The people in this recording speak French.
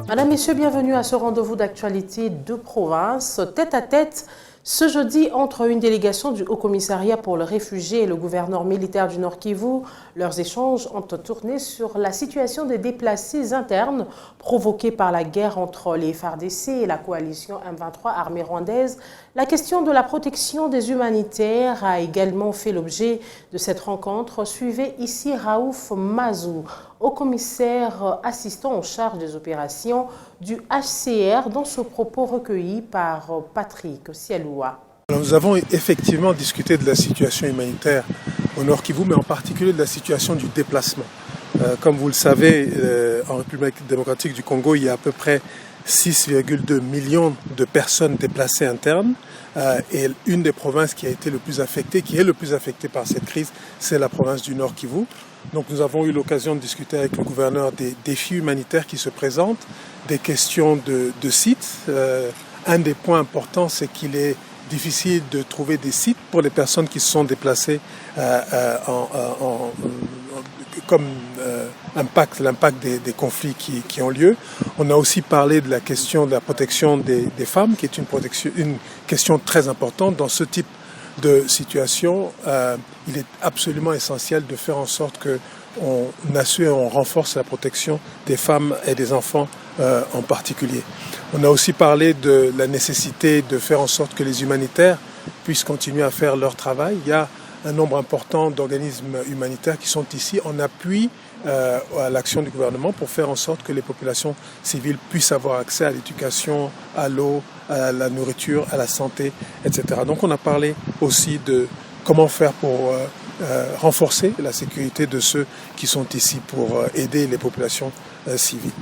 Madame, Messieurs, bienvenue à ce rendez-vous d'actualité de province, tête à tête, ce jeudi entre une délégation du Haut-Commissariat pour les réfugiés et le gouverneur militaire du Nord Kivu. Leurs échanges ont tourné sur la situation des déplacés internes provoqués par la guerre entre les FARDC et la coalition M23 armée rwandaise. La question de la protection des humanitaires a également fait l'objet de cette rencontre. Suivez ici Raouf Mazou, haut-commissaire assistant en charge des opérations du HCR, dans ce propos recueilli par Patrick Sialoua. Nous avons effectivement discuté de la situation humanitaire au Nord Kivu, mais en particulier de la situation du déplacement. Comme vous le savez, en République démocratique du Congo, il y a à peu près 6,2 millions de personnes déplacées internes. Et une des provinces qui a été le plus affectée, qui est le plus affectée par cette crise, c'est la province du Nord Kivu. Donc nous avons eu l'occasion de discuter avec le gouverneur des défis humanitaires qui se présentent, des questions de sites. Un des points importants, c'est qu'il est difficile de trouver des sites pour les personnes qui se sont déplacées comme l'impact des conflits qui ont lieu. On a aussi parlé de la question de la protection des femmes, qui est une question très importante. Dans ce type de situation, il est absolument essentiel de faire en sorte qu'on assure et on renforce la protection des femmes et des enfants en particulier. On a aussi parlé de la nécessité de faire en sorte que les humanitaires puissent continuer à faire leur travail. Il y a un nombre important d'organismes humanitaires qui sont ici en appui à l'action du gouvernement pour faire en sorte que les populations civiles puissent avoir accès à l'éducation, à l'eau, à la nourriture, à la santé, etc. Donc on a parlé aussi de comment faire pour renforcer la sécurité de ceux qui sont ici pour aider les populations civiles.